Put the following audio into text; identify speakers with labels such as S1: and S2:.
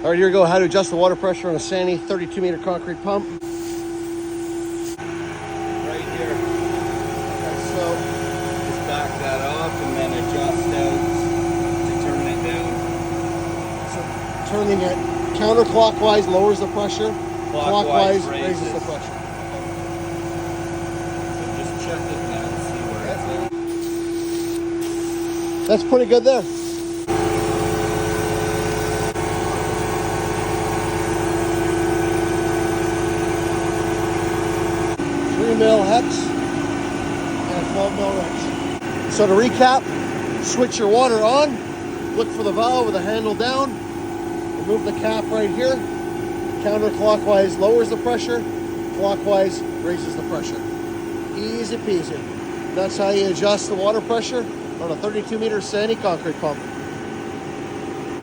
S1: All right, here we go. How to adjust the water pressure on a Sany 32-meter concrete pump. Right
S2: here. Okay, so just back that off and then adjust out to turn it down.
S1: So turning it counterclockwise lowers the pressure. Clockwise raises the pressure.
S2: So just check it now and see where it's at.
S1: That's pretty good there. 3 mil hex and 12 mil wrench. So to recap, switch your water on, look for the valve with the handle down, remove the cap right here. Counterclockwise lowers the pressure, clockwise raises the pressure. Easy peasy. That's how you adjust the water pressure on a 32-meter Sany concrete pump.